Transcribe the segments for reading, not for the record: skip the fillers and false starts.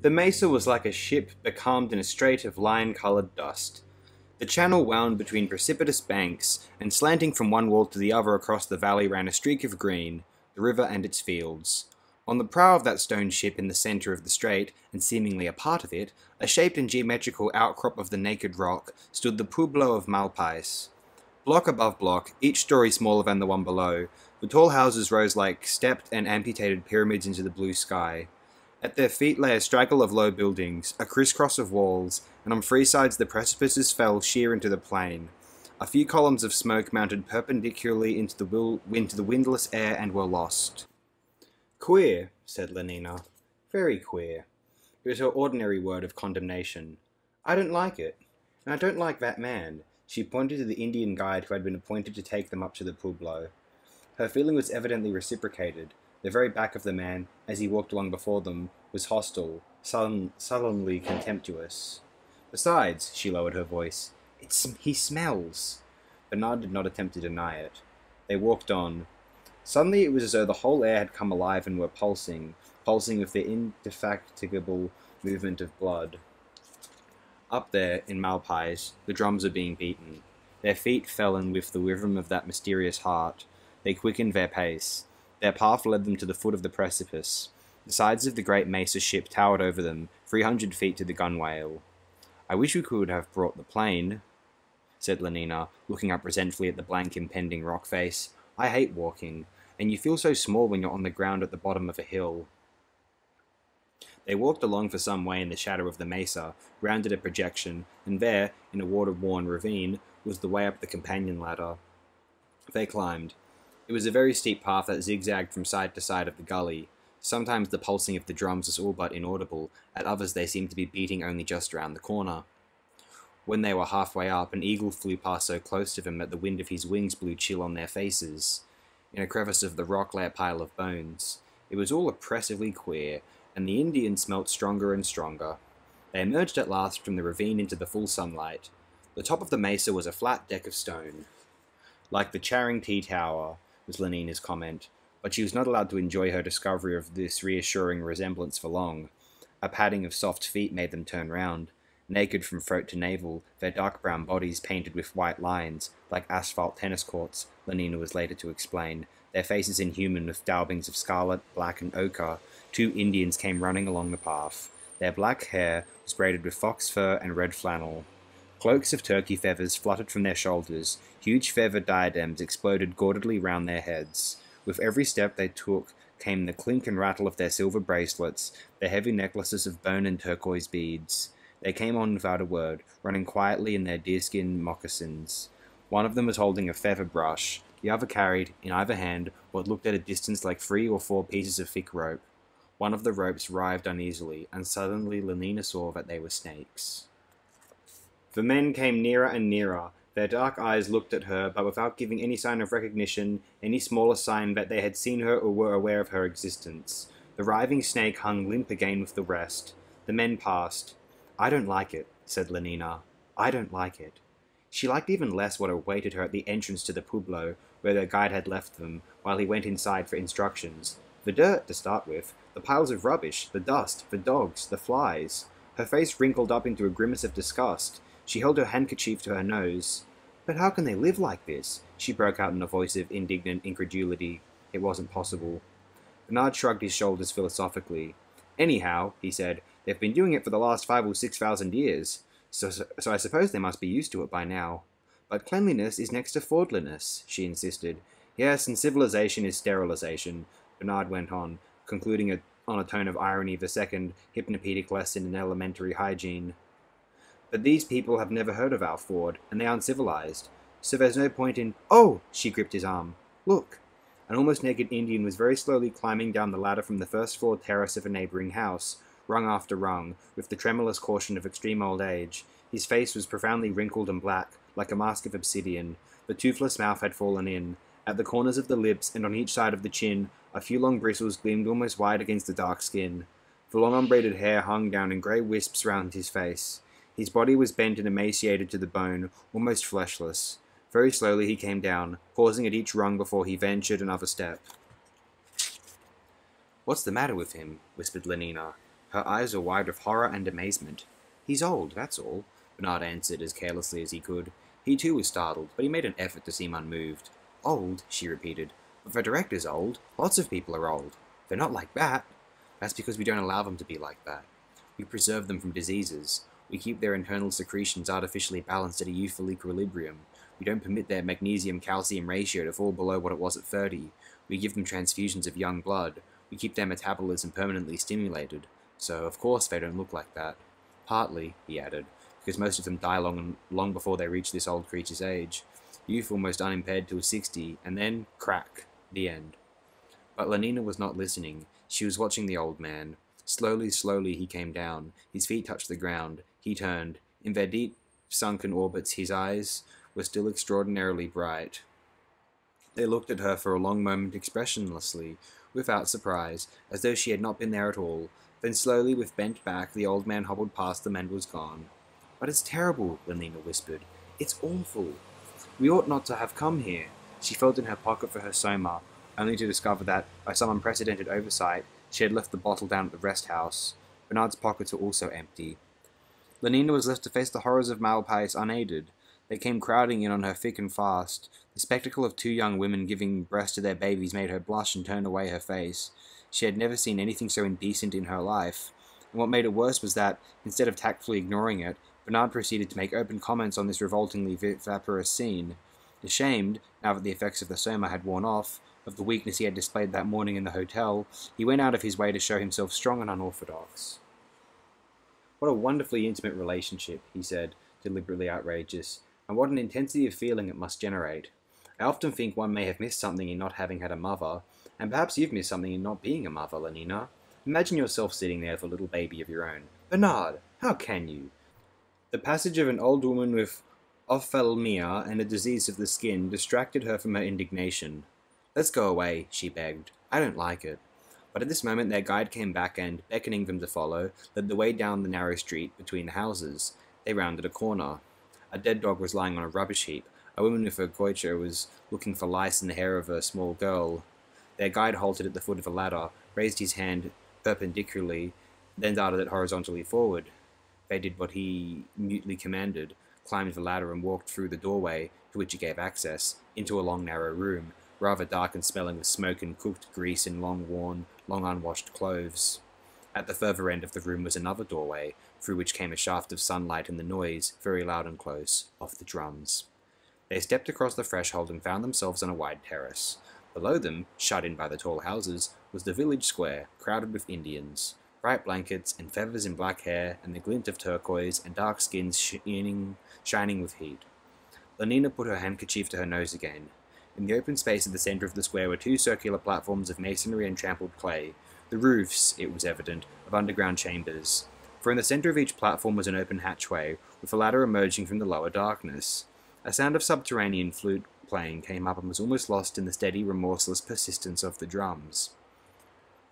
The mesa was like a ship becalmed in a strait of lion-coloured dust. The channel wound between precipitous banks, and slanting from one wall to the other across the valley ran a streak of green, the river and its fields. On the prow of that stone ship in the centre of the strait, and seemingly a part of it, a shaped and geometrical outcrop of the naked rock, stood the pueblo of Malpais. Block above block, each story smaller than the one below, the tall houses rose like stepped and amputated pyramids into the blue sky. At their feet lay a straggle of low buildings, a crisscross of walls, and on three sides the precipices fell sheer into the plain. A few columns of smoke mounted perpendicularly into the windless air and were lost. "Queer," said Lenina. "Very queer." It was her ordinary word of condemnation. "I don't like it. And I don't like that man." She pointed to the Indian guide who had been appointed to take them up to the pueblo. Her feeling was evidently reciprocated. The very back of the man, as he walked along before them, was hostile, sullenly contemptuous. "Besides," she lowered her voice, he smells." Bernard did not attempt to deny it. They walked on. Suddenly it was as though the whole air had come alive and were pulsing with the indefatigable movement of blood. Up there, in Malpais, the drums were being beaten. Their feet fell in with the rhythm of that mysterious heart. They quickened their pace. Their path led them to the foot of the precipice. The sides of the great mesa ship towered over them, 300 feet to the gunwale. "I wish we could have brought the plane," said Lenina, looking up resentfully at the blank impending rock face. "I hate walking, and you feel so small when you're on the ground at the bottom of a hill." They walked along for some way in the shadow of the mesa, rounded a projection, and there, in a water-worn ravine, was the way up the companion ladder. They climbed. It was a very steep path that zigzagged from side to side of the gully. Sometimes the pulsing of the drums was all but inaudible, at others they seemed to be beating only just round the corner. When they were halfway up, an eagle flew past so close to them that the wind of his wings blew chill on their faces. In a crevice of the rock lay a pile of bones. It was all oppressively queer, and the Indian smelt stronger and stronger. They emerged at last from the ravine into the full sunlight. The top of the mesa was a flat deck of stone. "Like the Charing Tea Tower," was Lenina's comment, but she was not allowed to enjoy her discovery of this reassuring resemblance for long. A padding of soft feet made them turn round. Naked from throat to navel, their dark brown bodies painted with white lines, like asphalt tennis courts, Lenina was later to explain, their faces inhuman with daubings of scarlet, black, and ochre, two Indians came running along the path. Their black hair was braided with fox fur and red flannel. Cloaks of turkey feathers fluttered from their shoulders. Huge feathered diadems exploded gaudily round their heads. With every step they took came the clink and rattle of their silver bracelets, their heavy necklaces of bone and turquoise beads. They came on without a word, running quietly in their deerskin moccasins. One of them was holding a feather brush. The other carried, in either hand, what looked at a distance like 3 or 4 pieces of thick rope. One of the ropes writhed uneasily, and suddenly Lenina saw that they were snakes. The men came nearer and nearer. Their dark eyes looked at her, but without giving any sign of recognition, any smaller sign that they had seen her or were aware of her existence. The writhing snake hung limp again with the rest. The men passed. "I don't like it," said Lenina. "I don't like it." She liked even less what awaited her at the entrance to the pueblo, where their guide had left them, while he went inside for instructions. The dirt, to start with, the piles of rubbish, the dust, the dogs, the flies. Her face wrinkled up into a grimace of disgust. She held her handkerchief to her nose. "But how can they live like this?" she broke out in a voice of indignant incredulity. It wasn't possible. Bernard shrugged his shoulders philosophically. "Anyhow," he said, "they've been doing it for the last 5,000 or 6,000 years, so I suppose they must be used to it by now." "But cleanliness is next to forwardliness," she insisted. "Yes, and civilization is sterilization," Bernard went on, concluding on a tone of irony the second hypnopaedic lesson in elementary hygiene. "But these people have never heard of our Ford, and they aren't civilized. So there's no point in—" "Oh!" She gripped his arm. "Look!" An almost naked Indian was very slowly climbing down the ladder from the first-floor terrace of a neighboring house, rung after rung, with the tremulous caution of extreme old age. His face was profoundly wrinkled and black, like a mask of obsidian. The toothless mouth had fallen in. At the corners of the lips and on each side of the chin, a few long bristles gleamed almost white against the dark skin. The long unbraided hair hung down in grey wisps round his face. His body was bent and emaciated to the bone, almost fleshless. Very slowly he came down, pausing at each rung before he ventured another step. "What's the matter with him?" whispered Lenina. Her eyes were wide with horror and amazement. "He's old, that's all," Bernard answered as carelessly as he could. He too was startled, but he made an effort to seem unmoved. "Old," she repeated. "But the director's old. Lots of people are old. They're not like that." "That's because we don't allow them to be like that. We preserve them from diseases. We keep their internal secretions artificially balanced at a youthful equilibrium. We don't permit their magnesium-calcium ratio to fall below what it was at 30. We give them transfusions of young blood. We keep their metabolism permanently stimulated. So, of course, they don't look like that. Partly," he added, "because most of them die long before they reach this old creature's age. Youth almost unimpaired till 60, and then, crack, the end." But Lenina was not listening. She was watching the old man. Slowly he came down. His feet touched the ground. He turned. In their deep, sunken orbits, his eyes were still extraordinarily bright. They looked at her for a long moment expressionlessly, without surprise, as though she had not been there at all. Then slowly, with bent back, the old man hobbled past them and was gone. "But it's terrible," Lenina whispered. "It's awful. We ought not to have come here." She felt in her pocket for her soma, only to discover that, by some unprecedented oversight, she had left the bottle down at the rest house. Bernard's pockets were also empty. Lenina was left to face the horrors of Malpais unaided. They came crowding in on her thick and fast. The spectacle of two young women giving breast to their babies made her blush and turn away her face. She had never seen anything so indecent in her life. And what made it worse was that, instead of tactfully ignoring it, Bernard proceeded to make open comments on this revoltingly vaporous scene. Ashamed, now that the effects of the soma had worn off, of the weakness he had displayed that morning in the hotel, he went out of his way to show himself strong and unorthodox. "What a wonderfully intimate relationship," he said, deliberately outrageous, "and what an intensity of feeling it must generate. I often think one may have missed something in not having had a mother, and perhaps you've missed something in not being a mother, Lenina. Imagine yourself sitting there with a little baby of your own. Bernard, how can you?" The passage of an old woman with ophthalmia and a disease of the skin distracted her from her indignation. "Let's go away," she begged. "I don't like it." But at this moment their guide came back and, beckoning them to follow, led the way down the narrow street between the houses. They rounded a corner. A dead dog was lying on a rubbish heap. A woman with a goitre was looking for lice in the hair of a small girl. Their guide halted at the foot of a ladder, raised his hand perpendicularly, then darted it horizontally forward. They did what he mutely commanded, climbed the ladder and walked through the doorway, to which it gave access, into a long narrow room, rather dark and smelling of smoke and cooked grease and long-worn, long-unwashed clothes. At the further end of the room was another doorway, through which came a shaft of sunlight and the noise, very loud and close, of the drums. They stepped across the threshold and found themselves on a wide terrace. Below them, shut in by the tall houses, was the village square, crowded with Indians. Bright blankets and feathers in black hair and the glint of turquoise and dark skins shining with heat. Lenina put her handkerchief to her nose again. In the open space at the center of the square were two circular platforms of masonry and trampled clay, the roofs, it was evident, of underground chambers. For in the center of each platform was an open hatchway, with a ladder emerging from the lower darkness. A sound of subterranean flute playing came up and was almost lost in the steady, remorseless persistence of the drums.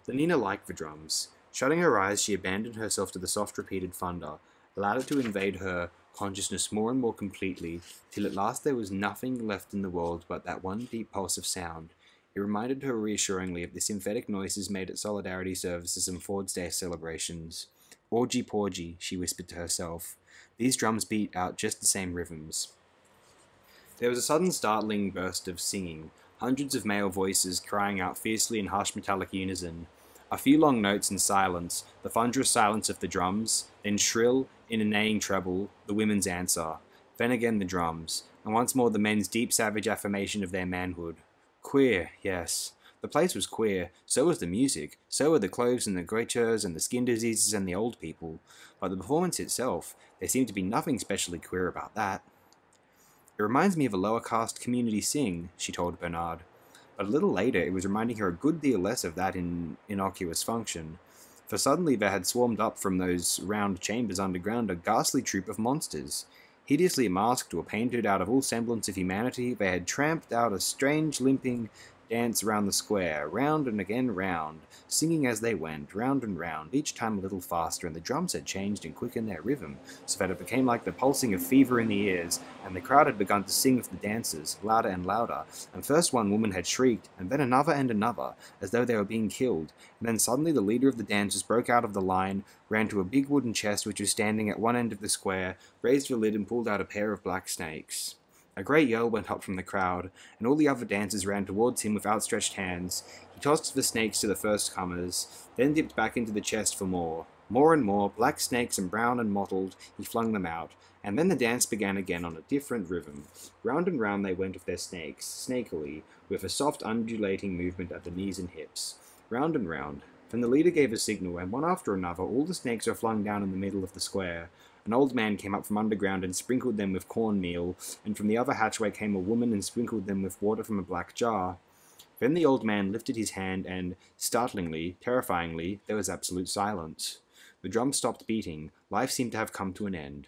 Lenina liked the drums. Shutting her eyes, she abandoned herself to the soft repeated thunder, allowed it to invade her consciousness more and more completely, till at last there was nothing left in the world but that one deep pulse of sound. It reminded her reassuringly of the synthetic noises made at solidarity services and Ford's Day celebrations. "Orgy porgy," she whispered to herself. "These drums beat out just the same rhythms." There was a sudden startling burst of singing, hundreds of male voices crying out fiercely in harsh metallic unison. A few long notes in silence, the thunderous silence of the drums, then shrill, in a neighing treble, the women's answer, then again the drums, and once more the men's deep savage affirmation of their manhood. Queer, yes. The place was queer, so was the music, so were the clothes and the goitres and the skin diseases and the old people, but the performance itself, there seemed to be nothing specially queer about that. "It reminds me of a lower caste community sing," she told Bernard. But a little later it was reminding her a good deal less of that innocuous function, for suddenly there had swarmed up from those round chambers underground a ghastly troop of monsters. Hideously masked or painted out of all semblance of humanity, they had tramped out a strange, limping, dance round the square, round and again round, singing as they went, round and round, each time a little faster, and the drums had changed and quickened their rhythm, so that it became like the pulsing of fever in the ears, and the crowd had begun to sing with the dancers, louder and louder, and first one woman had shrieked, and then another, as though they were being killed, and then suddenly the leader of the dancers broke out of the line, ran to a big wooden chest which was standing at one end of the square, raised the lid and pulled out a pair of black snakes. A great yell went up from the crowd, and all the other dancers ran towards him with outstretched hands. He tossed the snakes to the first comers, then dipped back into the chest for more. More and more, black snakes and brown and mottled, he flung them out, and then the dance began again on a different rhythm. Round and round they went with their snakes, snakily, with a soft undulating movement at the knees and hips. Round and round. Then the leader gave a signal, and one after another all the snakes were flung down in the middle of the square. An old man came up from underground and sprinkled them with cornmeal, and from the other hatchway came a woman and sprinkled them with water from a black jar. Then the old man lifted his hand and, startlingly, terrifyingly, there was absolute silence. The drum stopped beating. Life seemed to have come to an end.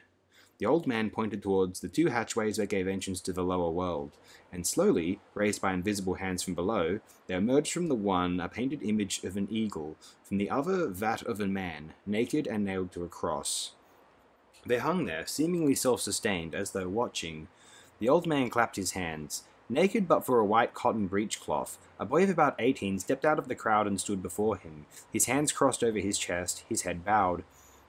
The old man pointed towards the two hatchways that gave entrance to the lower world, and slowly, raised by invisible hands from below, there emerged from the one a painted image of an eagle, from the other that of a man, naked and nailed to a cross. They hung there, seemingly self-sustained, as though watching. The old man clapped his hands. Naked but for a white cotton breechcloth, a boy of about 18 stepped out of the crowd and stood before him, his hands crossed over his chest, his head bowed.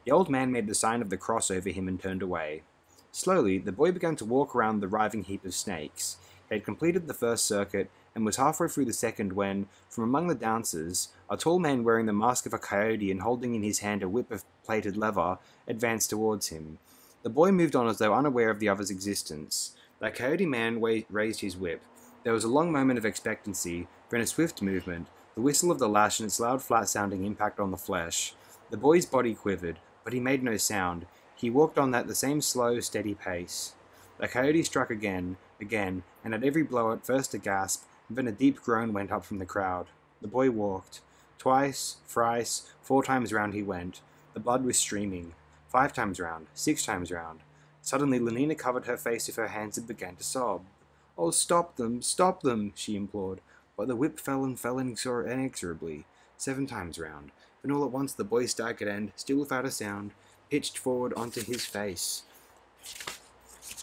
The old man made the sign of the cross over him and turned away. Slowly, the boy began to walk around the writhing heap of snakes. He had completed the first circuit, and was halfway through the second when, from among the dancers, a tall man wearing the mask of a coyote and holding in his hand a whip of plaited leather, advanced towards him. The boy moved on as though unaware of the other's existence. The coyote man raised his whip. There was a long moment of expectancy, then a swift movement, the whistle of the lash and its loud flat-sounding impact on the flesh. The boy's body quivered, but he made no sound. He walked on at the same slow, steady pace. The coyote struck again, and at every blow at first a gasp, then a deep groan went up from the crowd. The boy walked. Twice, thrice, 4 times round he went. The blood was streaming. 5 times round, 6 times round. Suddenly Lenina covered her face with her hands and began to sob. "Oh, stop them, she implored. But the whip fell inexorably. 7 times round. Then all at once the boy staggered and, still without a sound, pitched forward onto his face.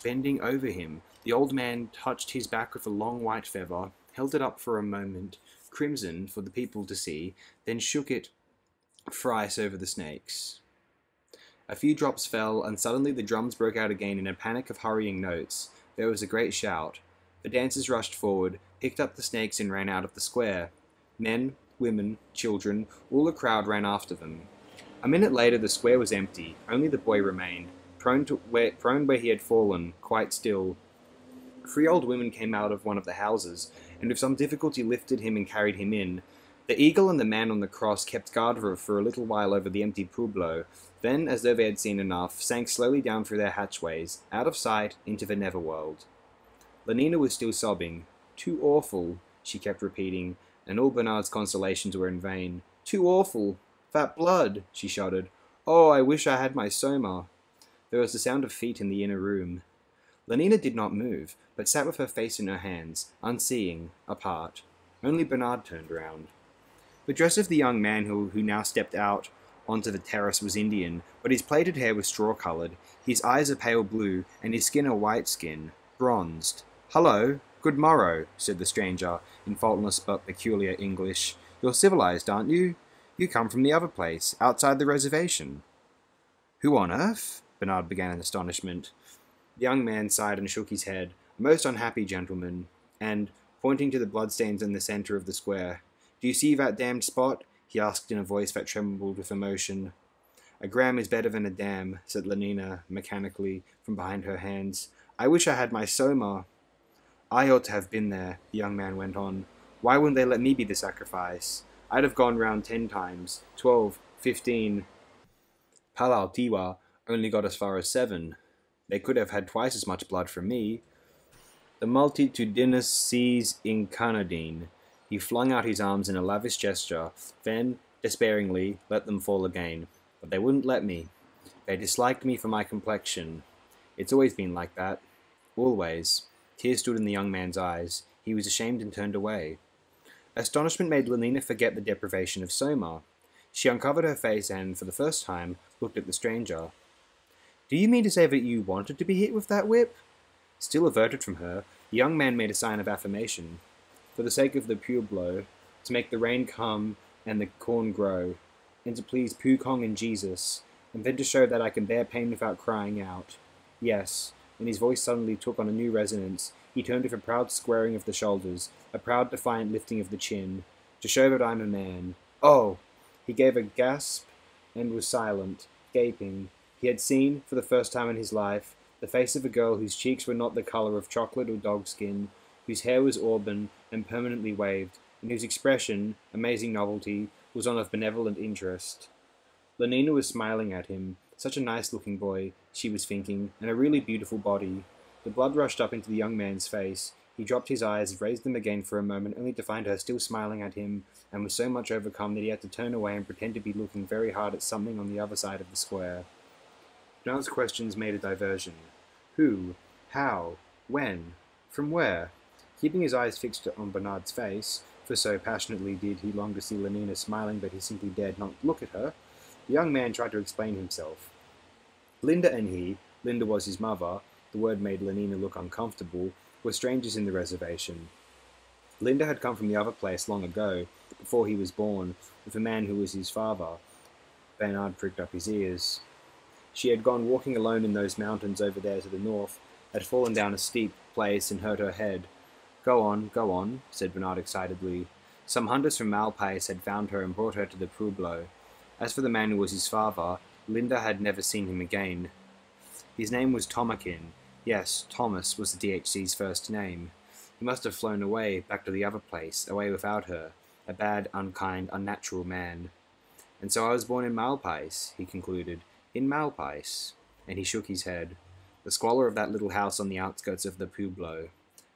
Bending over him, the old man touched his back with a long white feather, held it up for a moment, crimson for the people to see, then shook it thrice over the snakes. A few drops fell, and suddenly the drums broke out again in a panic of hurrying notes. There was a great shout. The dancers rushed forward, picked up the snakes and ran out of the square. Men, women, children, all the crowd ran after them. A minute later the square was empty, only the boy remained, prone where he had fallen, quite still. 3 old women came out of one of the houses, and with some difficulty lifted him and carried him in. The eagle and the man on the cross kept guard for a little while over the empty pueblo, then, as though they had seen enough, sank slowly down through their hatchways, out of sight, into the netherworld. Lenina was still sobbing. "Too awful," she kept repeating, and all Bernard's consolations were in vain. "Too awful! That blood!" she shuddered. "Oh, I wish I had my soma." There was the sound of feet in the inner room. Lenina did not move, but sat with her face in her hands, unseeing, apart. Only Bernard turned round. The dress of the young man who now stepped out onto the terrace was Indian, but his plaited hair was straw-coloured, his eyes a pale blue, and his skin a white skin, bronzed. "Hullo, good morrow," said the stranger, in faultless but peculiar English. "You're civilized, aren't you? You come from the other place, outside the reservation." "Who on earth?" Bernard began in astonishment. The young man sighed and shook his head. "A most unhappy gentleman," and, pointing to the bloodstains in the centre of the square, "Do you see that damned spot?" he asked in a voice that trembled with emotion. "A gram is better than a dam," said Lenina, mechanically, from behind her hands. "I wish I had my soma." "I ought to have been there," the young man went on. "Why wouldn't they let me be the sacrifice? I'd have gone round 10 times, 12, 15. Palaltiwa only got as far as 7. They could have had twice as much blood from me." The multitudinous seas incarnadine. He flung out his arms in a lavish gesture, then, despairingly, let them fall again. But they wouldn't let me. They disliked me for my complexion. It's always been like that. Always. Tears stood in the young man's eyes. He was ashamed and turned away. Astonishment made Lenina forget the deprivation of Soma. She uncovered her face and, for the first time, looked at the stranger. "Do you mean to say that you wanted to be hit with that whip?" Still averted from her, the young man made a sign of affirmation. "For the sake of the pueblo, to make the rain come and the corn grow, and to please Pukong and Jesus, and then to show that I can bear pain without crying out. Yes," and his voice suddenly took on a new resonance. He turned with a proud squaring of the shoulders, a proud defiant lifting of the chin, "to show that I'm a man. Oh!" He gave a gasp and was silent, gaping. He had seen, for the first time in his life, the face of a girl whose cheeks were not the colour of chocolate or dogskin, whose hair was auburn and permanently waved, and whose expression, amazing novelty, was one of benevolent interest. Lenina was smiling at him. Such a nice-looking boy, she was thinking, and a really beautiful body. The blood rushed up into the young man's face. He dropped his eyes, raised them again for a moment, only to find her still smiling at him, and was so much overcome that he had to turn away and pretend to be looking very hard at something on the other side of the square. Bernard's questions made a diversion. Who? How? When? From where? Keeping his eyes fixed on Bernard's face, for so passionately did he long to see Lenina smiling that he simply dared not look at her, the young man tried to explain himself. Linda and he, Linda was his mother, the word made Lenina look uncomfortable, were strangers in the reservation. Linda had come from the other place long ago, before he was born, with a man who was his father. Bernard pricked up his ears. She had gone walking alone in those mountains over there to the north, had fallen down a steep place and hurt her head. Go on, said Bernard excitedly. Some hunters from Malpais had found her and brought her to the Pueblo. As for the man who was his father, Linda had never seen him again. His name was Tomakin. Yes, Thomas was the DHC's first name. He must have flown away, back to the other place, away without her. A bad, unkind, unnatural man. And so I was born in Malpais, he concluded. In Malpais. And he shook his head. The squalor of that little house on the outskirts of the Pueblo.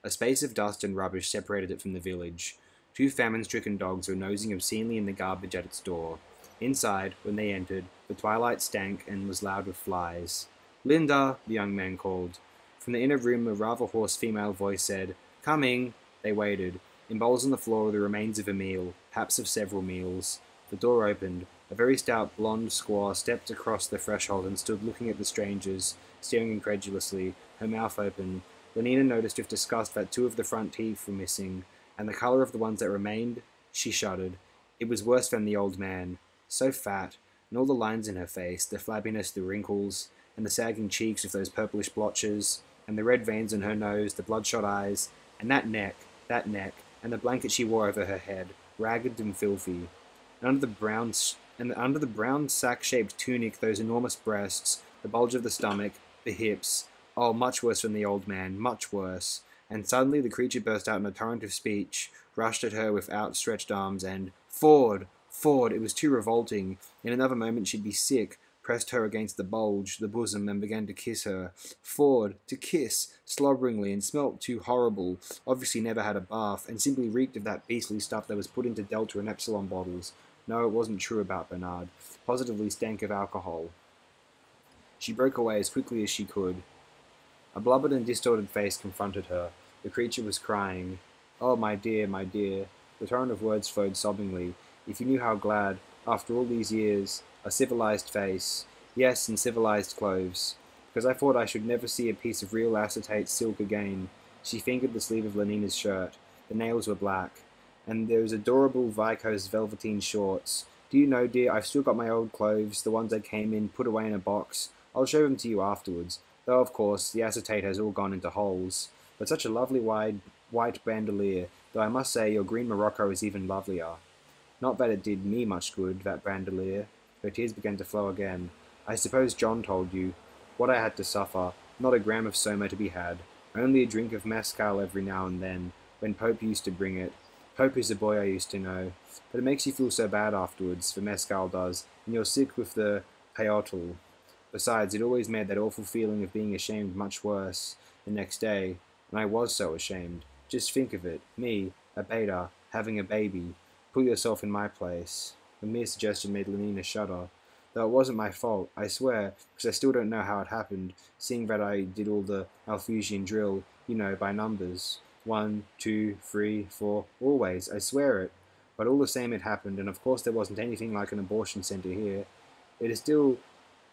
A space of dust and rubbish separated it from the village. 2 famine-stricken dogs were nosing obscenely in the garbage at its door. Inside, when they entered, the twilight stank and was loud with flies. "Linda," the young man called. From the inner room a rather hoarse female voice said, "Coming." They waited. In bowls on the floor were the remains of a meal, perhaps of several meals. The door opened. A very stout blonde squaw stepped across the threshold and stood looking at the strangers, staring incredulously, her mouth open. Lenina noticed with disgust that 2 of the front teeth were missing, and the colour of the ones that remained. She shuddered. It was worse than the old man. So fat, and all the lines in her face, the flabbiness, the wrinkles, and the sagging cheeks with those purplish blotches, and the red veins on her nose, the bloodshot eyes, and that neck, and the blanket she wore over her head, ragged and filthy. And under the brown sack-shaped tunic, those enormous breasts, the bulge of the stomach, the hips, oh, much worse than the old man, much worse. And suddenly the creature burst out in a torrent of speech, rushed at her with outstretched arms, and Ford! It was too revolting. In another moment she'd be sick, pressed her against the bulge, the bosom, and began to kiss her. Ford, to kiss, slobberingly, and smelt too horrible, obviously never had a bath, and simply reeked of that beastly stuff that was put into Delta and Epsilon bottles. No, it wasn't true about Bernard. Positively stank of alcohol. She broke away as quickly as she could. A blubbered and distorted face confronted her. The creature was crying. "Oh, my dear, my dear." The torrent of words flowed sobbingly. "If you knew how glad, after all these years, a civilized face, yes, and civilized clothes, because I thought I should never see a piece of real acetate silk again." She fingered the sleeve of Lenina's shirt. The nails were black. "And those adorable Vicose velveteen shorts. Do you know, dear, I've still got my old clothes, the ones I came in, put away in a box. I'll show them to you afterwards, though, of course, the acetate has all gone into holes. But such a lovely wide white bandolier, though I must say your green Morocco is even lovelier." Not that it did me much good, that bandolier. Her tears began to flow again. "I suppose John told you. What I had to suffer. Not a gram of Soma to be had. Only a drink of mescal every now and then, when Pope used to bring it. Pope is a boy I used to know. But it makes you feel so bad afterwards, the mescal does, and you're sick with the peyotal. Besides, it always made that awful feeling of being ashamed much worse the next day, and I was so ashamed. Just think of it, me, a beta, having a baby. Put yourself in my place." The mere suggestion made Lenina shudder. Though it wasn't my fault, I swear, because I still don't know how it happened, seeing that I did all the Malthusian drill, by numbers. 1, 2, 3, 4, always, I swear it. But all the same it happened, and of course there wasn't anything like an abortion centre here. It is still...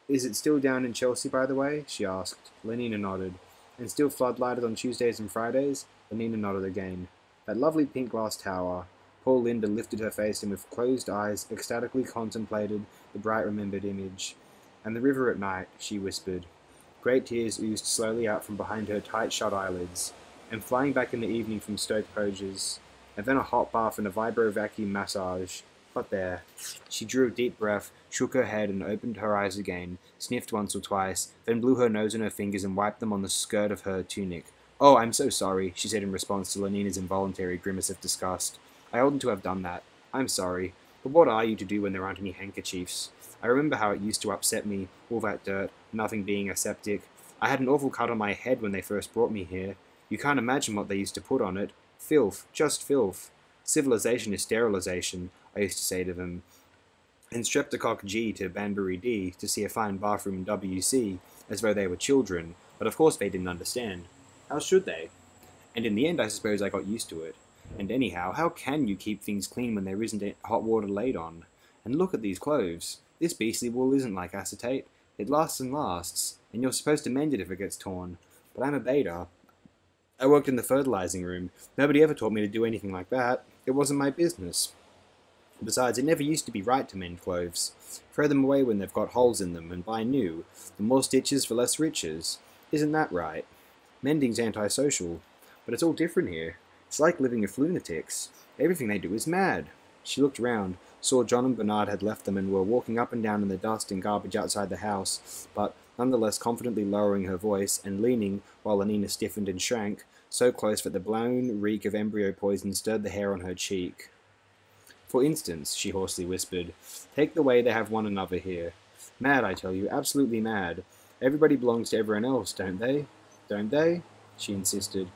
Is it still down in Chelsea, by the way? She asked. Lenina nodded. And still floodlighted on Tuesdays and Fridays? Lenina nodded again. That lovely pink glass tower. Poor Linda lifted her face and with closed eyes ecstatically contemplated the bright remembered image. And the river at night, she whispered. Great tears oozed slowly out from behind her tight-shut eyelids. And flying back in the evening from Stoke Poges. And then a hot bath and a vibro-vacuum massage. But there. She drew a deep breath, shook her head and opened her eyes again, sniffed once or twice, then blew her nose and her fingers and wiped them on the skirt of her tunic. Oh, I'm so sorry, she said in response to Lenina's involuntary grimace of disgust. I oughtn't to have done that. I'm sorry. But what are you to do when there aren't any handkerchiefs? I remember how it used to upset me, all that dirt, nothing being aseptic. I had an awful cut on my head when they first brought me here. You can't imagine what they used to put on it. Filth, just filth. Civilization is sterilization, I used to say to them. And Streptocock G to Banbury D to see a fine bathroom in WC, as though they were children, but of course they didn't understand. How should they? And in the end I suppose I got used to it. And anyhow, how can you keep things clean when there isn't hot water laid on? And look at these clothes. This beastly wool isn't like acetate. It lasts and lasts, and you're supposed to mend it if it gets torn. But I'm a beta. I worked in the fertilizing room. Nobody ever taught me to do anything like that. It wasn't my business. Besides, it never used to be right to mend clothes. Throw them away when they've got holes in them, and buy new. The more stitches for less riches. Isn't that right? Mending's antisocial. But it's all different here. It's like living with lunatics. Everything they do is mad. She looked round, saw John and Bernard had left them and were walking up and down in the dust and garbage outside the house, but nonetheless confidently lowering her voice and leaning, while Lenina stiffened and shrank, so close that the blown reek of embryo poison stirred the hair on her cheek. For instance, she hoarsely whispered, take the way they have one another here. Mad, I tell you, absolutely mad. Everybody belongs to everyone else, don't they? Don't they? She insisted,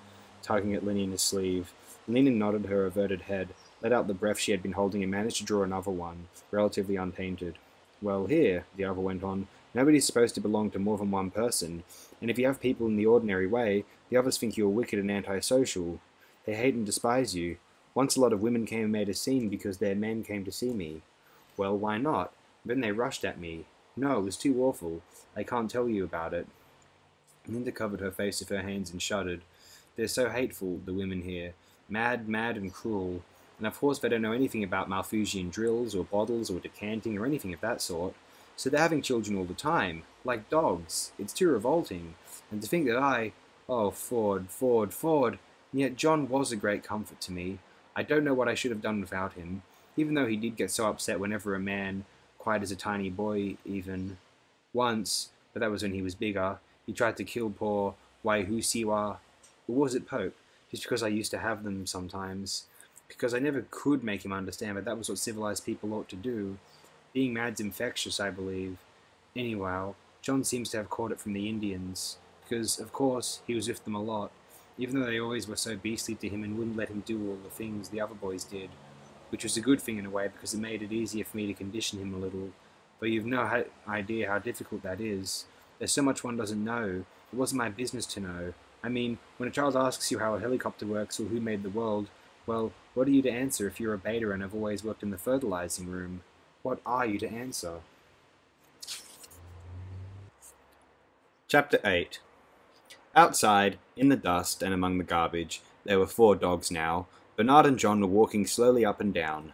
tugging at Lenina's sleeve. Lenina nodded her averted head, let out the breath she had been holding and managed to draw another one, relatively untainted. Well, here, the other went on, nobody's supposed to belong to more than one person, and if you have people in the ordinary way, the others think you are wicked and antisocial. They hate and despise you. Once a lot of women came and made a scene because their men came to see me. Well, why not? Then they rushed at me. No, it was too awful. I can't tell you about it. Linda covered her face with her hands and shuddered. They're so hateful, the women here. Mad, mad and cruel. And of course they don't know anything about Malthusian drills or bottles or decanting or anything of that sort. So they're having children all the time. Like dogs. It's too revolting. And to think that Oh, Ford. And yet John was a great comfort to me. I don't know what I should have done without him, even though he did get so upset whenever a man, quite as a tiny boy even, once, but that was when he was bigger, he tried to kill poor Waihusiwa, or was it Pope, just because I used to have them sometimes, because I never could make him understand, but that was what civilized people ought to do. Being mad's infectious, I believe. Anyhow, John seems to have caught it from the Indians, because, of course, he was with them a lot, even though they always were so beastly to him and wouldn't let him do all the things the other boys did, which was a good thing in a way because it made it easier for me to condition him a little, but you've no idea how difficult that is. There's so much one doesn't know. It wasn't my business to know. I mean, when a child asks you how a helicopter works or who made the world, well, what are you to answer if you're a beta and have always worked in the fertilizing room? What are you to answer? Chapter 8. Outside, in the dust and among the garbage, there were 4 dogs now. Bernard and John were walking slowly up and down.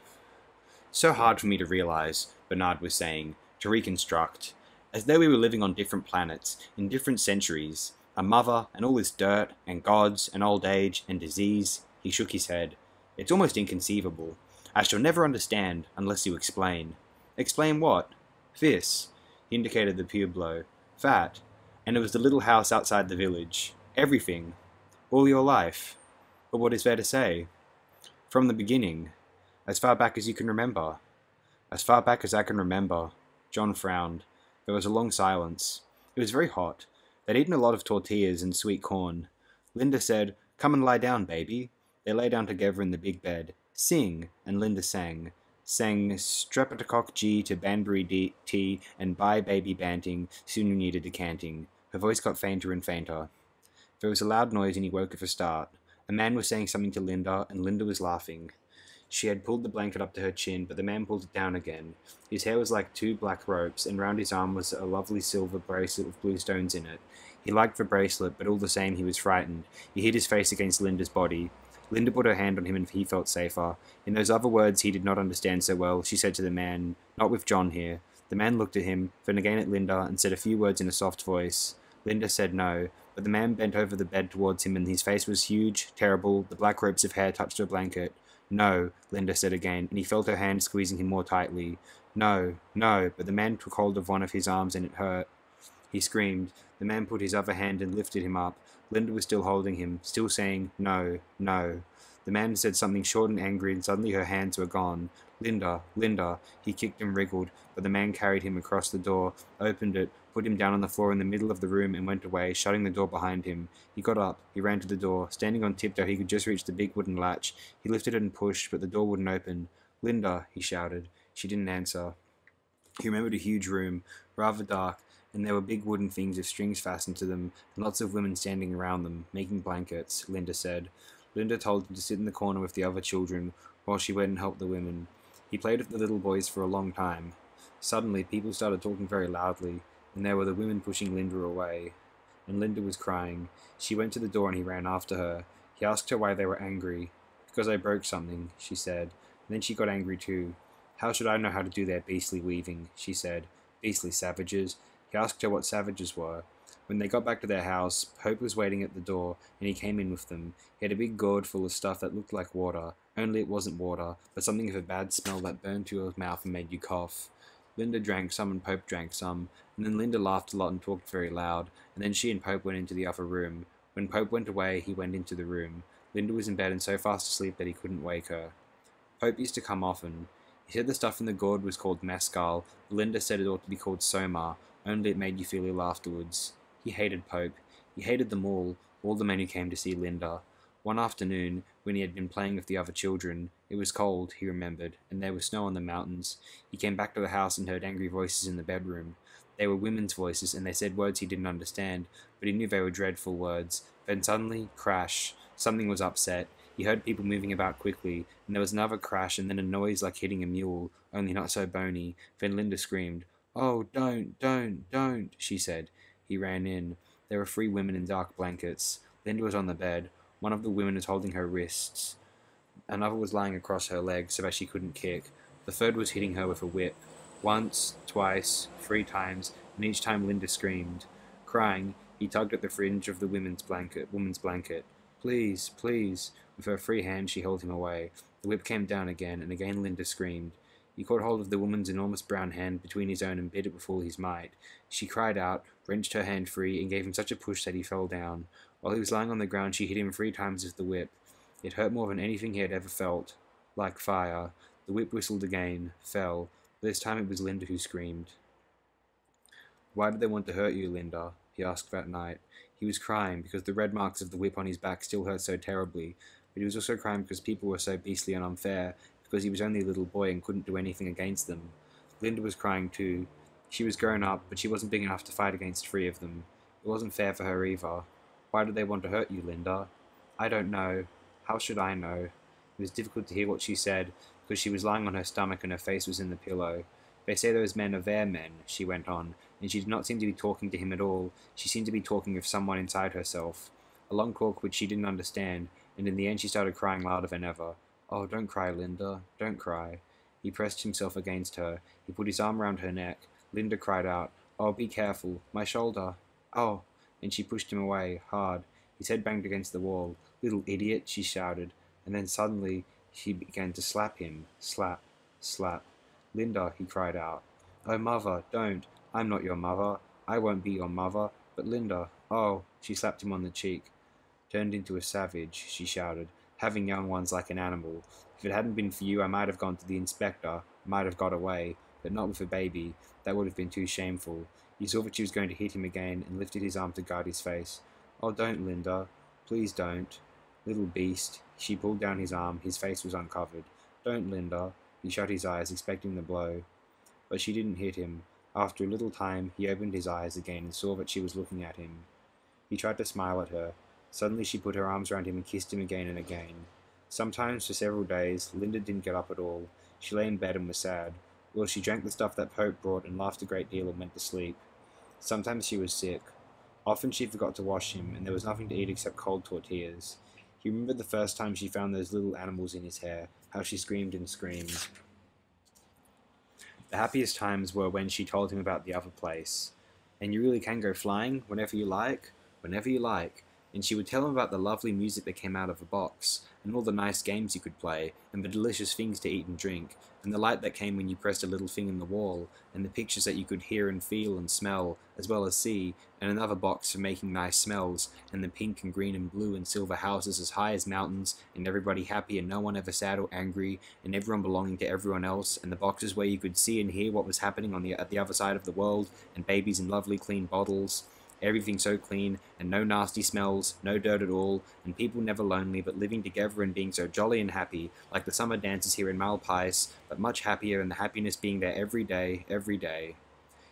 So hard for me to realize, Bernard was saying, to reconstruct. As though we were living on different planets, in different centuries. A mother, and all this dirt, and gods, and old age, and disease. He shook his head. It's almost inconceivable. I shall never understand, unless you explain. Explain what? This. He indicated the pueblo. That. And it was the little house outside the village. Everything. All your life. But what is there to say? From the beginning. As far back as you can remember. As far back as I can remember. John frowned. There was a long silence. It was very hot. They'd eaten a lot of tortillas and sweet corn. Linda said, "Come and lie down, baby." They lay down together in the big bed. Sing, and Linda sang. Sang Streptocock G to Banbury T and Bye Baby Banting, soon you needed decanting. Her voice got fainter and fainter. There was a loud noise and he woke with a start. A man was saying something to Linda, and Linda was laughing. She had pulled the blanket up to her chin, but the man pulled it down again. His hair was like two black ropes, and round his arm was a lovely silver bracelet with blue stones in it. He liked the bracelet, but all the same he was frightened. He hid his face against Linda's body. Linda put her hand on him and he felt safer. In those other words he did not understand so well, she said to the man, "Not with John here." The man looked at him, then again at Linda, and said a few words in a soft voice. Linda said no, but the man bent over the bed towards him and his face was huge, terrible, the black ropes of hair touched her blanket. "No," Linda said again, and he felt her hand squeezing him more tightly. "No, no," but the man took hold of one of his arms and it hurt. He screamed. The man put his other hand and lifted him up. Linda was still holding him, still saying, "No, no." The man said something short and angry, and suddenly her hands were gone. "Linda, Linda." He kicked and wriggled, but the man carried him across the door, opened it, put him down on the floor in the middle of the room, and went away, shutting the door behind him. He got up. He ran to the door. Standing on tiptoe, he could just reach the big wooden latch. He lifted it and pushed, but the door wouldn't open. "Linda," he shouted. She didn't answer. He remembered a huge room, rather dark, and there were big wooden things with strings fastened to them, and lots of women standing around them, making blankets, Linda said. Linda told him to sit in the corner with the other children, while she went and helped the women. He played with the little boys for a long time. Suddenly, people started talking very loudly, and there were the women pushing Linda away. And Linda was crying. She went to the door and he ran after her. He asked her why they were angry. "Because I broke something," she said. And then she got angry too. "How should I know how to do their beastly weaving?" she said. "Beastly savages." He asked her what savages were. When they got back to their house, Pope was waiting at the door, and he came in with them. He had a big gourd full of stuff that looked like water, only it wasn't water, but something of a bad smell that burned to your mouth and made you cough. Linda drank some and Pope drank some, and then Linda laughed a lot and talked very loud, and then she and Pope went into the other room. When Pope went away, he went into the room. Linda was in bed and so fast asleep that he couldn't wake her. Pope used to come often. He said the stuff in the gourd was called mescal, but Linda said it ought to be called soma, only it made you feel ill afterwards. He hated Pope. He hated them all the men who came to see Linda. One afternoon, when he had been playing with the other children, it was cold, he remembered, and there was snow on the mountains. He came back to the house and heard angry voices in the bedroom. They were women's voices, and they said words he didn't understand, but he knew they were dreadful words. Then suddenly, crash, something was upset. He heard people moving about quickly, and there was another crash, and then a noise like hitting a mule, only not so bony. Then Linda screamed. "Oh, don't," she said. He ran in. There were 3 women in dark blankets. Linda was on the bed. One of the women was holding her wrists. Another was lying across her legs so that she couldn't kick. The third was hitting her with a whip. Once, twice, 3 times, and each time Linda screamed. Crying, he tugged at the fringe of the woman's blanket. "Please, please." With her free hand she held him away. The whip came down again, and again Linda screamed. He caught hold of the woman's enormous brown hand between his own and bit it with all his might. She cried out, wrenched her hand free, and gave him such a push that he fell down. While he was lying on the ground, she hit him 3 times with the whip. It hurt more than anything he had ever felt. Like fire. The whip whistled again, fell. This time it was Linda who screamed. "Why did they want to hurt you, Linda?" he asked that night. He was crying because the red marks of the whip on his back still hurt so terribly, but he was also crying because people were so beastly and unfair, because he was only a little boy and couldn't do anything against them. Linda was crying too. She was grown up, but she wasn't big enough to fight against 3 of them. It wasn't fair for her either. "Why did they want to hurt you, Linda?" "I don't know. How should I know?" It was difficult to hear what she said, because she was lying on her stomach and her face was in the pillow. "They say those men are their men," she went on, and she did not seem to be talking to him at all. She seemed to be talking with someone inside herself. A long talk which she didn't understand, and in the end she started crying louder than ever. "Oh, don't cry, Linda. Don't cry." He pressed himself against her. He put his arm round her neck. Linda cried out, "Oh, be careful. My shoulder. Oh!" And she pushed him away, hard. His head banged against the wall. "Little idiot," she shouted. And then suddenly she began to slap him. Slap, slap. "Linda," he cried out. "Oh, mother, don't. I'm not your mother. I won't be your mother. But Linda, oh." She slapped him on the cheek. "Turned into a savage," she shouted. "Having young ones like an animal. If it hadn't been for you, I might have gone to the inspector, might have got away, but not with a baby. That would have been too shameful." He saw that she was going to hit him again and lifted his arm to guard his face. "Oh, don't, Linda. Please don't." "Little beast." She pulled down his arm. His face was uncovered. "Don't, Linda." He shut his eyes, expecting the blow. But she didn't hit him. After a little time, he opened his eyes again and saw that she was looking at him. He tried to smile at her. Suddenly she put her arms around him and kissed him again and again. Sometimes, for several days, Linda didn't get up at all. She lay in bed and was sad. Well, she drank the stuff that Pope brought and laughed a great deal and went to sleep. Sometimes she was sick. Often she forgot to wash him, and there was nothing to eat except cold tortillas. He remembered the first time she found those little animals in his hair, how she screamed and screamed. The happiest times were when she told him about the other place. And you really can go flying whenever you like, whenever you like. And she would tell him about the lovely music that came out of a box, and all the nice games you could play, and the delicious things to eat and drink, and the light that came when you pressed a little thing in the wall, and the pictures that you could hear and feel and smell, as well as see, and another box for making nice smells, and the pink and green and blue and silver houses as high as mountains, and everybody happy and no one ever sad or angry, and everyone belonging to everyone else, and the boxes where you could see and hear what was happening at the other side of the world, and babies in lovely clean bottles. Everything so clean, and no nasty smells, no dirt at all, and people never lonely, but living together and being so jolly and happy, like the summer dances here in Malpais, but much happier, and the happiness being there every day, every day.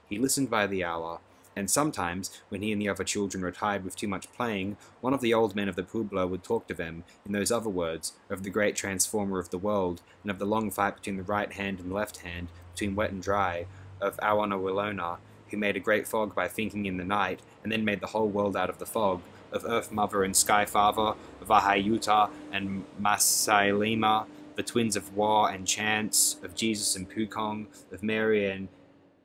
He listened by the hour, and sometimes, when he and the other children retired with too much playing, one of the old men of the pueblo would talk to them, in those other words, of the great transformer of the world, and of the long fight between the right hand and left hand, between wet and dry, of AODiobook, who made a great fog by thinking in the night, and then made the whole world out of the fog, of Earth Mother and Sky Father, of Ahayuta and Masailima, the twins of War and Chance, of Jesus and Pukong, of Mary and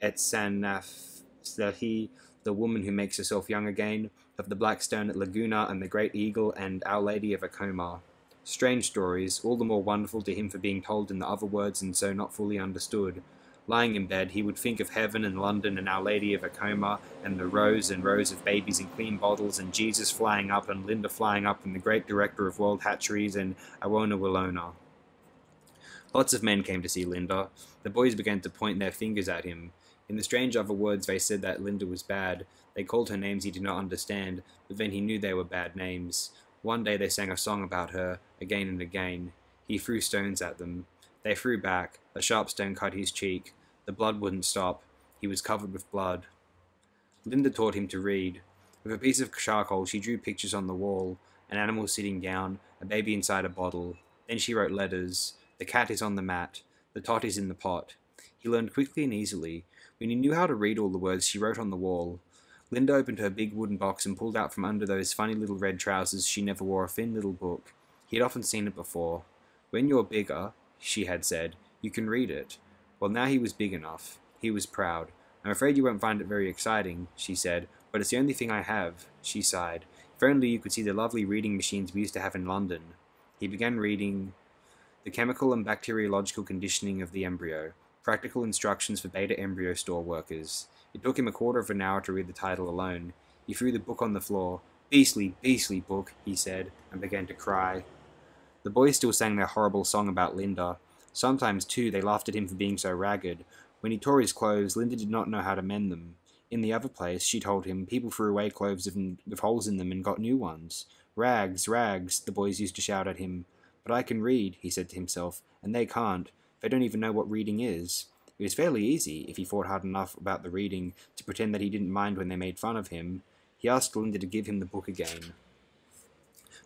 Etsanafslahi, the woman who makes herself young again, of the black stone at Laguna and the great eagle and Our Lady of Acoma. Strange stories, all the more wonderful to him for being told in the other words and so not fully understood. Lying in bed, he would think of heaven and London and Our Lady of Acoma, and the rows and rows of babies in clean bottles, and Jesus flying up, and Linda flying up, and the great director of World Hatcheries, and AODiobook. Lots of men came to see Linda. The boys began to point their fingers at him. In the strange other words, they said that Linda was bad. They called her names he did not understand, but then he knew they were bad names. One day they sang a song about her, again and again. He threw stones at them. They threw back. A sharp stone cut his cheek. The blood wouldn't stop. He was covered with blood. Linda taught him to read. With a piece of charcoal, she drew pictures on the wall. An animal sitting down, a baby inside a bottle. Then she wrote letters. The cat is on the mat. The tot is in the pot. He learned quickly and easily. When he knew how to read all the words she wrote on the wall. Linda opened her big wooden box and pulled out from under those funny little red trousers she never wore a thin little book. He had often seen it before. When you're bigger, she had said, you can read it. Well, now he was big enough. He was proud. I'm afraid you won't find it very exciting, she said, but it's the only thing I have, she sighed. If only you could see the lovely reading machines we used to have in London. He began reading The Chemical and Bacteriological Conditioning of the Embryo, Practical Instructions for Beta Embryo Store Workers. It took him a quarter of an hour to read the title alone. He threw the book on the floor. Beastly, beastly book, he said, and began to cry. The boys still sang their horrible song about Linda. Sometimes, too, they laughed at him for being so ragged. When he tore his clothes, Linda did not know how to mend them. In the other place, she told him, people threw away clothes with holes in them and got new ones. Rags, rags, the boys used to shout at him. But I can read, he said to himself, and they can't. They don't even know what reading is. It was fairly easy, if he thought hard enough about the reading, to pretend that he didn't mind when they made fun of him. He asked Linda to give him the book again.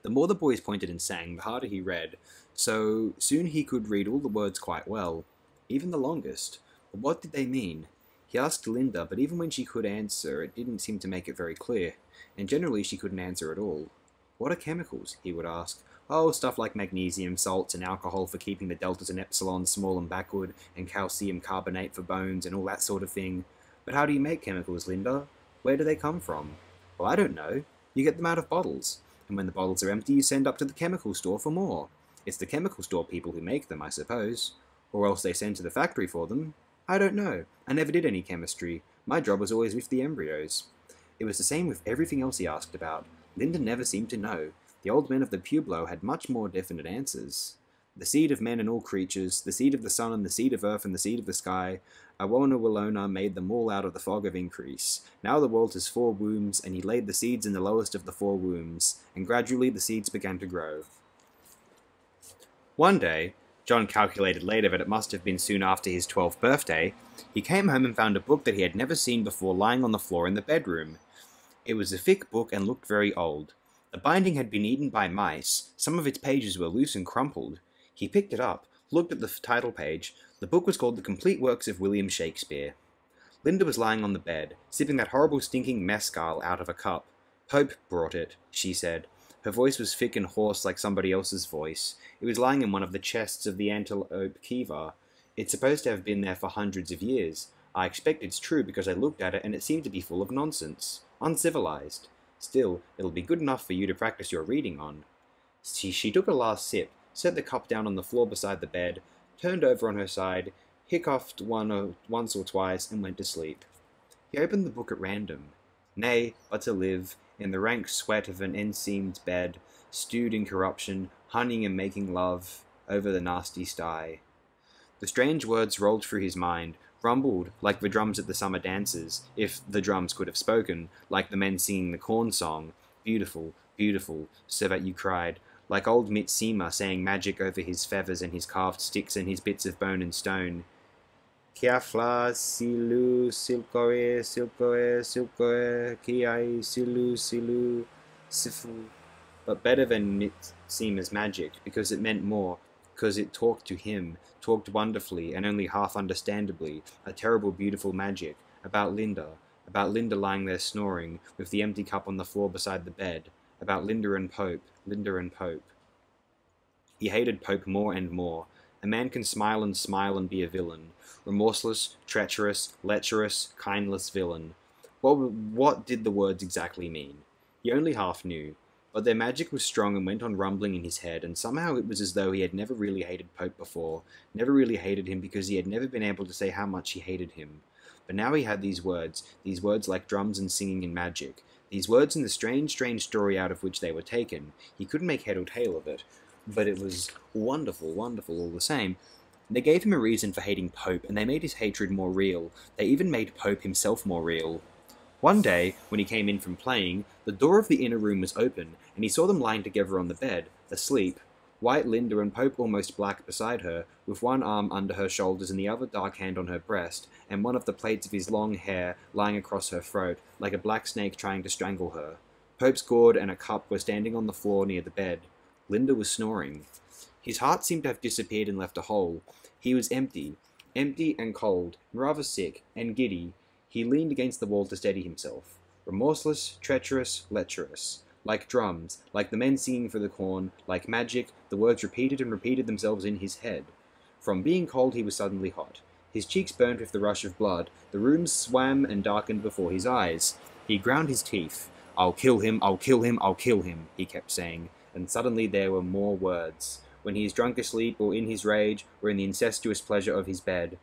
The more the boys pointed and sang, the harder he read, so soon he could read all the words quite well, even the longest. But what did they mean? He asked Linda, but even when she could answer, it didn't seem to make it very clear, and generally she couldn't answer at all. What are chemicals? He would ask. Oh, stuff like magnesium, salts, and alcohol for keeping the deltas and epsilons small and backward, and calcium carbonate for bones, and all that sort of thing. But how do you make chemicals, Linda? Where do they come from? Well, I don't know. You get them out of bottles. And when the bottles are empty, you send up to the chemical store for more. It's the chemical store people who make them, I suppose. Or else they send to the factory for them. I don't know. I never did any chemistry. My job was always with the embryos. It was the same with everything else he asked about. Linda never seemed to know. The old men of the pueblo had much more definite answers. The seed of men and all creatures, the seed of the sun and the seed of earth and the seed of the sky, AODiobook made them all out of the fog of increase. Now the world has 4 wombs, and he laid the seeds in the lowest of the 4 wombs, and gradually the seeds began to grow. One day, John calculated later that it must have been soon after his 12th birthday, he came home and found a book that he had never seen before lying on the floor in the bedroom. It was a thick book and looked very old. The binding had been eaten by mice. Some of its pages were loose and crumpled. He picked it up, looked at the title page. The book was called The Complete Works of William Shakespeare. Linda was lying on the bed, sipping that horrible stinking mescal out of a cup. Pope brought it, she said. Her voice was thick and hoarse like somebody else's voice. It was lying in one of the chests of the Antelope Kiva. It's supposed to have been there for hundreds of years. I expect it's true because I looked at it and it seemed to be full of nonsense. Uncivilized. Still, it'll be good enough for you to practice your reading on. She took a last sip, set the cup down on the floor beside the bed, turned over on her side, hiccuped once or twice, and went to sleep. He opened the book at random. Nay, but to live, in the rank sweat of an enseamed bed, stewed in corruption, hunting and making love, over the nasty sty. The strange words rolled through his mind, rumbled like the drums at the summer dances, if the drums could have spoken, like the men singing the corn song, beautiful, beautiful, so that you cried, like old Mitsima saying magic over his feathers and his carved sticks and his bits of bone and stone. Kiafla silu silkoe silkoe silkoe kiai silu sifu. But better than Mitsima's magic, because it meant more, because it talked to him, talked wonderfully and only half understandably, a terrible beautiful magic, about Linda lying there snoring, with the empty cup on the floor beside the bed, about Linda and Pope. He hated Pope more and more. A man can smile and be a villain. Remorseless, treacherous, lecherous, kindless villain. What did the words exactly mean? He only half knew. But their magic was strong and went on rumbling in his head, and somehow it was as though he had never really hated Pope before, never really hated him because he had never been able to say how much he hated him. But now he had these words like drums and singing and magic, these words and the strange, strange story out of which they were taken. He couldn't make head or tail of it, but it was wonderful, wonderful all the same. They gave him a reason for hating Pope, and they made his hatred more real. They even made Pope himself more real. One day, when he came in from playing, the door of the inner room was open, and he saw them lying together on the bed, asleep. White Linda and Pope almost black beside her, with one arm under her shoulders and the other dark hand on her breast, and one of the plaits of his long hair lying across her throat, like a black snake trying to strangle her. Pope's gourd and a cup were standing on the floor near the bed. Linda was snoring. His heart seemed to have disappeared and left a hole. He was empty and cold, rather sick, and giddy. He leaned against the wall to steady himself. Remorseless, treacherous, lecherous. Like drums, like the men singing for the corn, like magic, the words repeated and repeated themselves in his head. From being cold he was suddenly hot. His cheeks burned with the rush of blood. The room swam and darkened before his eyes. He ground his teeth. "I'll kill him, I'll kill him, I'll kill him," he kept saying, and suddenly there were more words. When he is drunk asleep, or in his rage, or in the incestuous pleasure of his bed.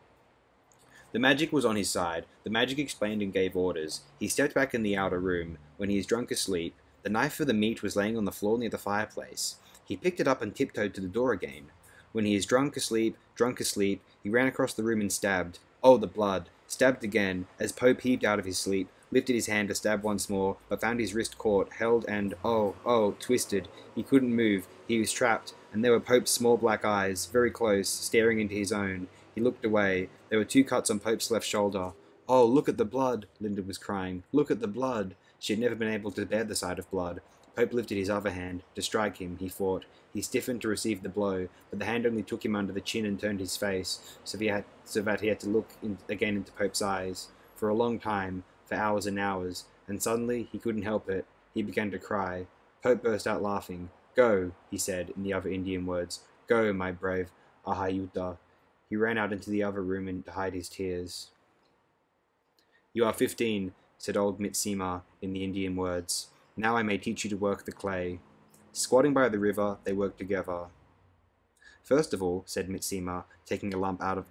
The magic was on his side. The magic explained and gave orders. He stepped back in the outer room. When he is drunk asleep, the knife for the meat was laying on the floor near the fireplace. He picked it up and tiptoed to the door again. When he is drunk asleep, he ran across the room and stabbed. Oh, the blood! Stabbed again, as Pope heaved out of his sleep, lifted his hand to stab once more, but found his wrist caught, held, and, twisted. He couldn't move. He was trapped, and there were Pope's small black eyes, very close, staring into his own. He looked away. There were 2 cuts on Pope's left shoulder. "Oh, look at the blood," Linda was crying. "Look at the blood." She had never been able to bear the sight of blood. Pope lifted his other hand. To strike him, he fought. He stiffened to receive the blow, but the hand only took him under the chin and turned his face, so that he had to look again into Pope's eyes. For a long time, for hours and hours, and suddenly he couldn't help it. He began to cry. Pope burst out laughing. "Go," he said in the other Indian words. "Go, my brave Ahayuta." He ran out into the other room to hide his tears. "You are 15, said old Mitsima in the Indian words. "Now I may teach you to work the clay." Squatting by the river, they worked together. "First of all," said Mitsima, taking a lump of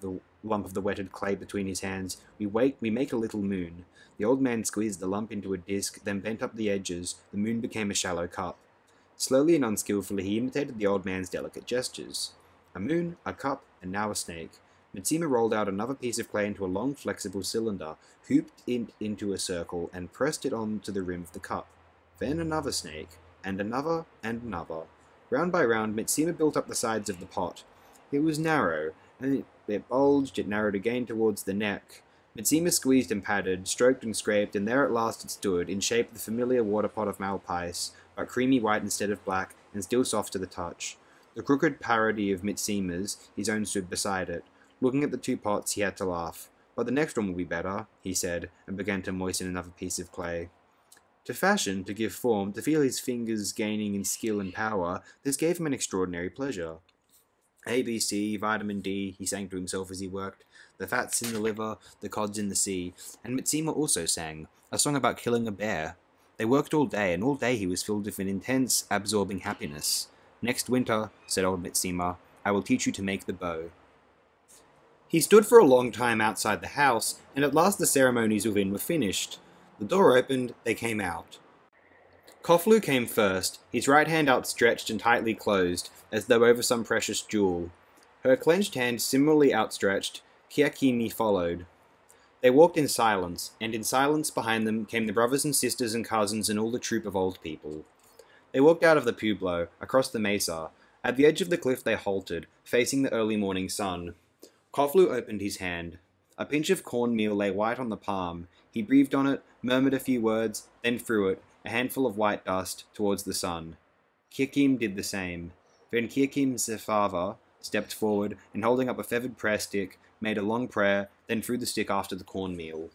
the wetted clay between his hands, we make a little moon." The old man squeezed the lump into a disc, then bent up the edges. The moon became a shallow cup. Slowly and unskillfully he imitated the old man's delicate gestures. A moon, a cup, and now a snake. Mitsima rolled out another piece of clay into a long, flexible cylinder, hooped it into a circle, and pressed it on to the rim of the cup. Then another snake, and another, and another. Round by round, Mitsima built up the sides of the pot. It was narrow, and it bulged, it narrowed again towards the neck. Mitsima squeezed and patted, stroked and scraped, and there at last it stood, in shape the familiar water pot of Malpais, but creamy white instead of black, and still soft to the touch. The crooked parody of Mitzima's, his own, stood beside it. Looking at the two pots, he had to laugh. "But the next one will be better," he said, and began to moisten another piece of clay. To fashion, to give form, to feel his fingers gaining in skill and power, this gave him an extraordinary pleasure. ABC, vitamin D, he sang to himself as he worked. The fat's in the liver, the cod's in the sea. And Mitsima also sang, a song about killing a bear. They worked all day, and all day he was filled with an intense, absorbing happiness. "Next winter," said old Mitsima, "I will teach you to make the bow." He stood for a long time outside the house, and at last the ceremonies within were finished. The door opened, they came out. Koflu came first, his right hand outstretched and tightly closed, as though over some precious jewel. Her clenched hand similarly outstretched, Kiakimi followed. They walked in silence, and in silence behind them came the brothers and sisters and cousins and all the troop of old people. They walked out of the pueblo, across the mesa. At the edge of the cliff they halted, facing the early morning sun. Koflu opened his hand. A pinch of cornmeal lay white on the palm. He breathed on it, murmured a few words, then threw it, a handful of white dust, towards the sun. Kiakim did the same. Then Kiakim Zefava stepped forward, and holding up a feathered prayer stick, made a long prayer, then threw the stick after the cornmeal.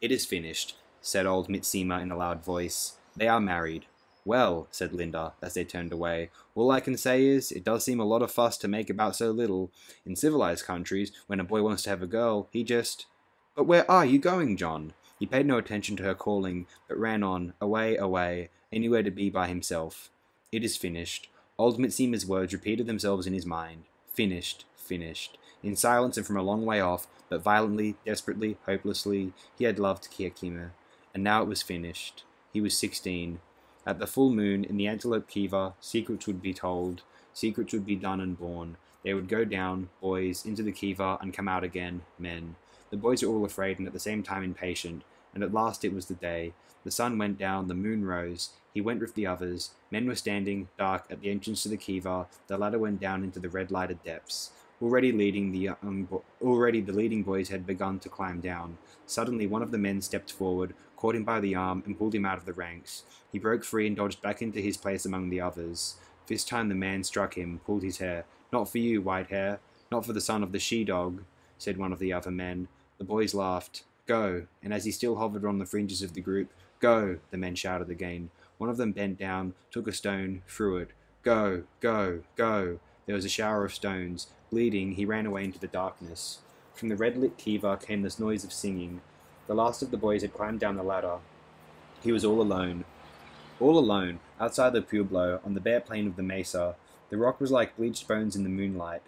"It is finished," said old Mitsima in a loud voice. "They are married." "Well," said Linda, as they turned away, "all I can say is, it does seem a lot of fuss to make about so little. In civilized countries, when a boy wants to have a girl, he just—" "But where are you going, John?" He paid no attention to her calling, but ran on, away, away, anywhere to be by himself. "It is finished." Old Mitsima's words repeated themselves in his mind. Finished, finished. In silence and from a long way off, but violently, desperately, hopelessly, he had loved Kiakima. And now it was finished. He was 16. At the full moon, in the antelope kiva, secrets would be told, secrets would be done and born. They would go down, boys, into the kiva, and come out again, men. The boys were all afraid and at the same time impatient, and at last it was the day. The sun went down, the moon rose. He went with the others. Men were standing, dark, at the entrance to the kiva. The ladder went down into the red-lighted depths. Already the leading boys had begun to climb down. Suddenly one of the men stepped forward, caught him by the arm, and pulled him out of the ranks. He broke free and dodged back into his place among the others. This time the man struck him, pulled his hair. "Not for you, white hair. Not for the son of the she-dog," said one of the other men. The boys laughed. "Go," and as he still hovered on the fringes of the group, "Go," the men shouted again. One of them bent down, took a stone, threw it. "Go, go, go." There was a shower of stones. Bleeding, he ran away into the darkness. From the red-lit kiva came this noise of singing. The last of the boys had climbed down the ladder. He was all alone. All alone, outside the pueblo, on the bare plain of the mesa. The rock was like bleached bones in the moonlight.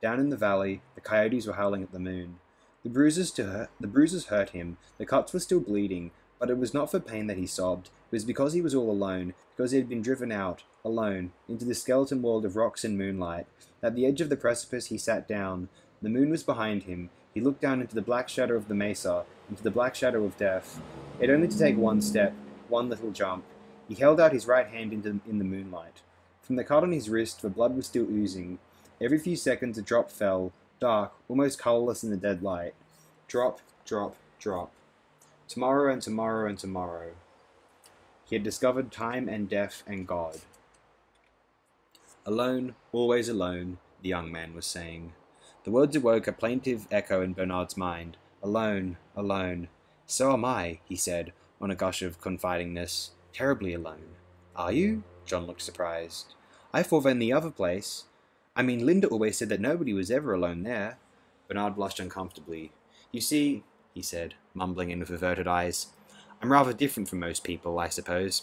Down in the valley, the coyotes were howling at the moon. The bruises hurt him. The cuts were still bleeding, but it was not for pain that he sobbed. It was because he was all alone, because he had been driven out, alone, into the skeleton world of rocks and moonlight. At the edge of the precipice he sat down. The moon was behind him. He looked down into the black shadow of the mesa, into the black shadow of death. He had only to take one step, one little jump. He held out his right hand in the moonlight. From the cut on his wrist, the blood was still oozing. Every few seconds a drop fell, dark, almost colourless in the dead light. Drop, drop, drop. Tomorrow and tomorrow and tomorrow. He had discovered time and death and God. "Alone, always alone," the young man was saying. The words awoke a plaintive echo in Bernard's mind. "Alone, alone." "So am I," he said, on a gush of confidingness. "Terribly alone." "Are you?" John looked surprised. "I thought in the other place. I mean, Linda always said that nobody was ever alone there." Bernard blushed uncomfortably. "You see," he said, mumbling and with averted eyes, "I'm rather different from most people, I suppose.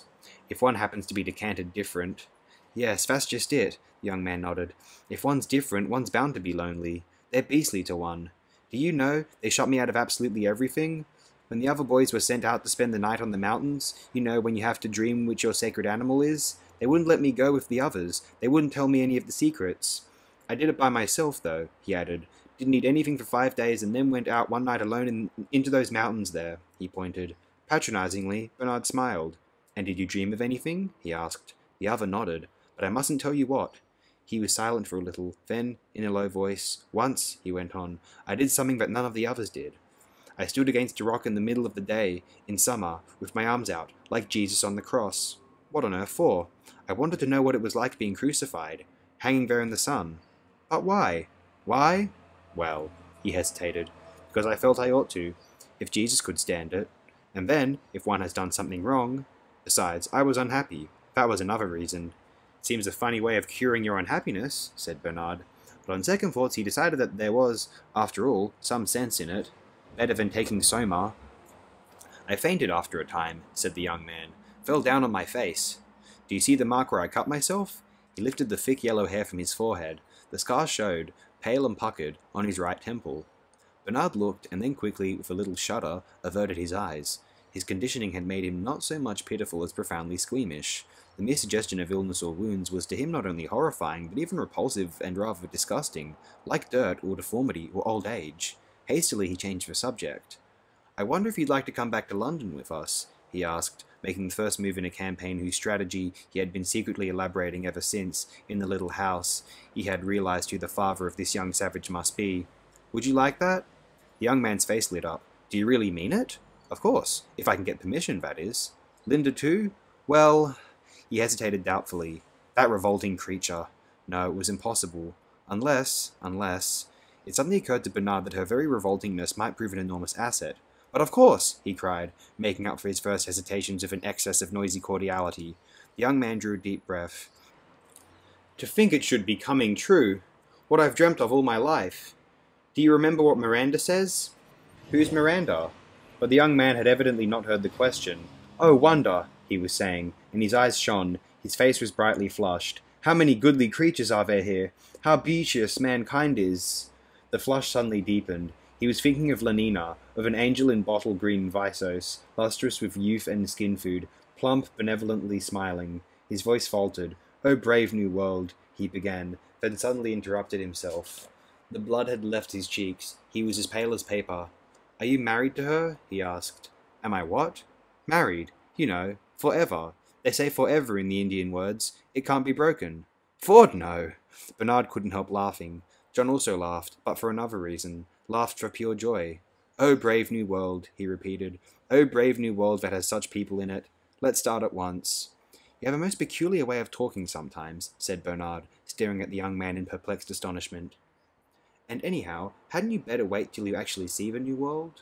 If one happens to be decanted different—" "Yes, that's just it," the young man nodded. "If one's different, one's bound to be lonely. They're beastly to one. Do you know, they shut me out of absolutely everything? When the other boys were sent out to spend the night on the mountains, you know, when you have to dream which your sacred animal is, they wouldn't let me go with the others. They wouldn't tell me any of the secrets. I did it by myself, though," he added. "Didn't eat anything for 5 days and then went out one night alone into those mountains there," he pointed. Patronizingly, Bernard smiled. "And did you dream of anything?" he asked. The other nodded. "But I mustn't tell you what." He was silent for a little. Then, in a low voice, "Once," he went on, "I did something that none of the others did. I stood against a rock in the middle of the day, in summer, with my arms out, like Jesus on the cross." "What on earth for?" I wanted to know what it was like being crucified, hanging there in the sun. But why? Why? Well, he hesitated, because I felt I ought to, if Jesus could stand it. And then, if one has done something wrong. Besides, I was unhappy. That was another reason. It seems a funny way of curing your unhappiness, said Bernard. But on second thoughts he decided that there was, after all, some sense in it. Better than taking soma. I fainted after a time, said the young man. Fell down on my face. Do you see the mark where I cut myself? He lifted the thick yellow hair from his forehead. The scar showed, pale and puckered, on his right temple. Bernard looked, and then quickly, with a little shudder, averted his eyes. His conditioning had made him not so much pitiful as profoundly squeamish. The mere suggestion of illness or wounds was to him not only horrifying, but even repulsive and rather disgusting, like dirt or deformity or old age. Hastily he changed the subject. I wonder if you'd like to come back to London with us, he asked, making the first move in a campaign whose strategy he had been secretly elaborating ever since, in the little house, he had realized who the father of this young savage must be. Would you like that? The young man's face lit up. Do you really mean it? Of course, if I can get permission, that is. Linda too? Well... He hesitated doubtfully. That revolting creature. No, it was impossible. Unless... It suddenly occurred to Bernard that her very revoltingness might prove an enormous asset. But of course, he cried, making up for his first hesitations with an excess of noisy cordiality. The young man drew a deep breath. To think it should be coming true. What I've dreamt of all my life. Do you remember what Miranda says? Who's Miranda? But the young man had evidently not heard the question. Oh, wonder, he was saying, and his eyes shone. His face was brightly flushed. How many goodly creatures are there here? How beauteous mankind is! The flush suddenly deepened. He was thinking of Lenina, of an angel in bottle green visos, lustrous with youth and skin food, plump, benevolently smiling. His voice faltered. Oh, brave new world, he began, then suddenly interrupted himself. The blood had left his cheeks. He was as pale as paper. Are you married to her? He asked. Am I what? Married. You know, forever. They say forever in the Indian words. It can't be broken. Ford, no! Bernard couldn't help laughing. John also laughed, but for another reason. Laughed for pure joy. Oh, brave new world, he repeated. Oh, brave new world that has such people in it. Let's start at once. You have a most peculiar way of talking sometimes, said Bernard, staring at the young man in perplexed astonishment. And anyhow, hadn't you better wait till you actually see the new world?